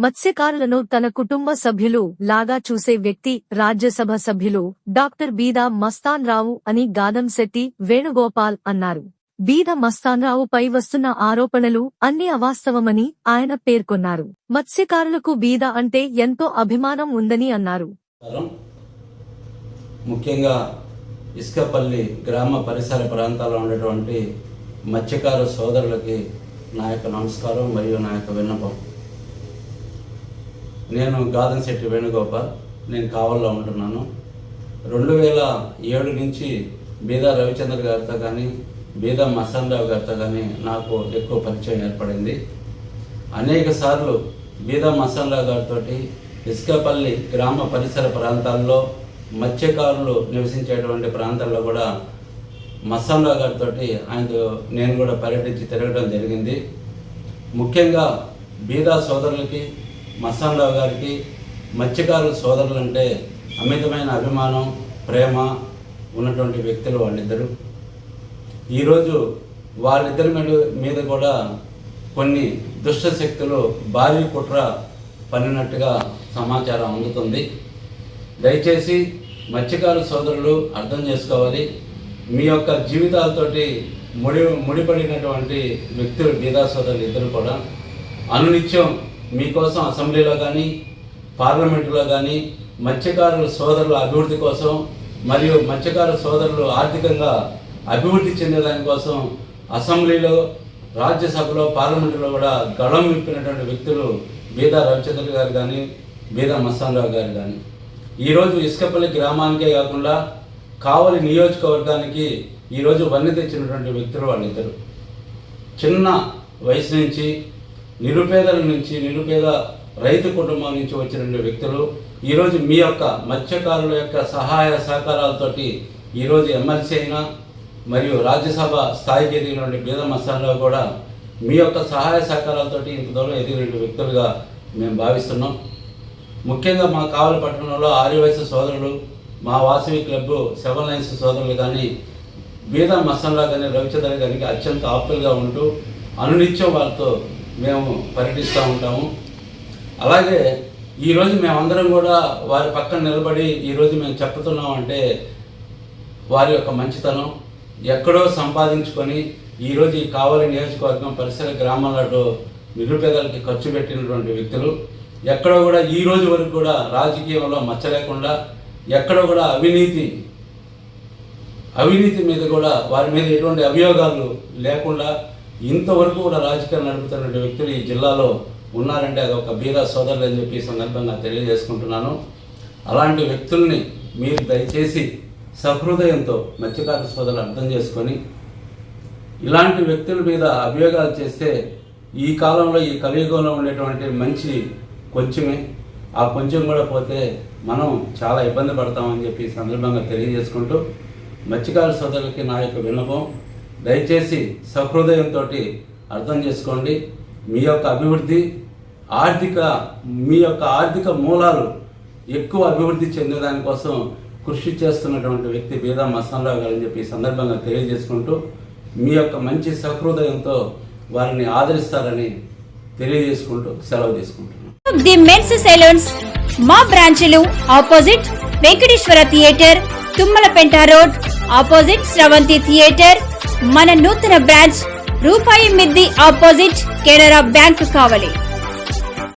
మత్స్యకారులను తన కుటుంబ సభ్యులు లాగా చూసే వ్యక్తి రాజ్యసభ సభ్యులు డాక్టర్ బీదా మస్తాన్ రావు అని గాదంశెట్టి వేణుగోపాల్ అన్నారు. బీదా మస్తాన్ రావుపై వస్తున్న ఆరోపణలు అన్ని అవాస్తవమని ఆయన పేర్కొన్నారు. మత్స్యకారులకు బీదా అంటే ఎంతో అభిమానం ఉందని అన్నారు. ముఖ్యంగా ఇసుకపల్లి గ్రామ పరిసర ప్రాంతాల్లో ఉండేటువంటి మత్స్యకారు సోదరులకి నా యొక్క నమస్కారం మరియు నా యొక్క విన్నపం. నేను గాదంశెట్టి వేణుగోపాల్, నేను కావల్లో ఉంటున్నాను. 2007 నుంచి బీదా రవిచంద్ర గారితో కానీ బీదా మస్తాన్ రావు గారితో కానీ నాకు ఎక్కువ పరిచయం ఏర్పడింది. అనేక సార్లు బీదా మస్తాన్ రావు గారితో ఇసుకపల్లి గ్రామ పరిసర ప్రాంతాల్లో మత్స్యకారులు నివసించేటువంటి ప్రాంతాల్లో కూడా మస్తాన్ రావు గారితో ఆయనతో నేను కూడా పర్యటించి తిరగడం జరిగింది. ముఖ్యంగా బీదా సోదరులకి మస్తాన్ రావు గారికి మత్స్యకారుల సోదరులంటే అమితమైన అభిమానం, ప్రేమ ఉన్నటువంటి వ్యక్తులు వాళ్ళిద్దరు. ఈరోజు వాళ్ళిద్దరి మీద కూడా కొన్ని దుష్ట శక్తులు భారీ కుట్ర పన్నినట్టుగా సమాచారం అందుతుంది. దయచేసి మత్స్యకారు సోదరులు అర్థం చేసుకోవాలి. మీ యొక్క జీవితాలతోటి ముడిపడినటువంటి వ్యక్తులు బీదా సోదరులు ఇద్దరు కూడా అనునిత్యం మీకోసం అసెంబ్లీలో కానీ పార్లమెంటులో కానీ మత్స్యకారుల సోదరుల అభివృద్ధి కోసం మరియు మత్స్యకారు సోదరులు ఆర్థికంగా అభివృద్ధి చెందేదానికోసం అసెంబ్లీలో, రాజ్యసభలో, పార్లమెంటులో కూడా గళం విప్పినటువంటి వ్యక్తులు బీదా రవిచంద్ర గారు కానీ బీదా మస్తాన్ రావు గారు కానీ. ఈరోజు ఇసుకపల్లి గ్రామానికే కాకుండా కావలి నియోజకవర్గానికి ఈరోజు వన్నె తెచ్చినటువంటి వ్యక్తులు వాళ్ళిద్దరు. చిన్న వయసు నుంచి నిరుపేదల నుంచి, నిరుపేద రైతు కుటుంబం నుంచి వచ్చినటువంటి వ్యక్తులు ఈరోజు మీ యొక్క మత్స్యకారుల యొక్క సహాయ సహకారాలతోటి ఈరోజు ఎమ్మెల్సీ అయినా మరియు రాజ్యసభ స్థాయికి ఎదిగినటువంటి బీదా మస్తాన్ రావు కూడా మీ యొక్క సహాయ సహకారాలతోటి ఇంత దూరం ఎదిగిన వ్యక్తులుగా మేము భావిస్తున్నాం. ముఖ్యంగా మా కావలి పట్టణంలో ఆర్యవైశ్య సోదరులు, మా వాసవి క్లబ్ 7 లైన్స్ సోదరులు కానీ బీదా మస్తాన్ రావు కానీ రవిచంద్ర గారికి అత్యంత ఆప్తులుగా ఉంటూ అనునిత్యం వాళ్ళతో మేము పర్యటిస్తూ ఉంటాము. అలాగే ఈరోజు మేమందరం కూడా వారి పక్కన నిలబడి ఈరోజు మేము చెప్తున్నామంటే వారి యొక్క మంచితనం ఎక్కడో సంపాదించుకొని ఈరోజు ఈ కావలి నియోజకవర్గం పరిసర గ్రామాలలో నిరుపేదలకి ఖర్చు పెట్టినటువంటి వ్యక్తులు. ఎక్కడో కూడా ఈ రోజు వరకు కూడా రాజకీయంలో మచ్చ లేకుండా, ఎక్కడో కూడా అవినీతి మీద కూడా వారి మీద ఎటువంటి అభియోగాలు లేకుండా ఇంతవరకు కూడా రాజకీయాలు నడుపుతున్న వ్యక్తులు ఈ జిల్లాలో ఉన్నారంటే అది ఒక బీదా సోదరులు అని చెప్పి ఈ సందర్భంగా తెలియజేసుకుంటున్నాను. అలాంటి వ్యక్తుల్ని మీరు దయచేసి సహృదయంతో మత్స్యకారు సోదరులు అర్థం చేసుకొని ఇలాంటి వ్యక్తుల మీద అభియోగాలు చేస్తే ఈ కాలంలో, ఈ కలియుగంలో ఉండేటువంటి మంచి కొంచెమే, ఆ కొంచెం కూడా పోతే మనం చాలా ఇబ్బంది పడతామని చెప్పి ఈ సందర్భంగా తెలియజేసుకుంటూ మత్స్యకారు సోదరులకి నా యొక్క విన్నపం, దయచేసి సహృదయంతో అర్థం చేసుకోండి. మీ యొక్క అభివృద్ధి, మీ యొక్క ఆర్థిక మూలాలు ఎక్కువ అభివృద్ధి చెందేదానికోసం కృషి చేస్తున్నటువంటి వ్యక్తి బీదా మస్తాన్ రావు గారు అని చెప్పి ఈ సందర్భంగా తెలియజేసుకుంటూ మీ యొక్క మంచి సహృదయంతో వారిని ఆదరిస్తారని తెలియజేసుకుంటూ సెలవు తీసుకుంటున్నాను. ది మెన్స్ సెలూన్స్ మా బ్రాంచ్లు opposite Venkateswara theatre, Tummalapenta road, opposite Sravanthi theatre. మన నూతన బ్రాంచ్ రూపాయి మిద్ది ఆపోజిట్ కెనరా బ్యాంక్ కావలి.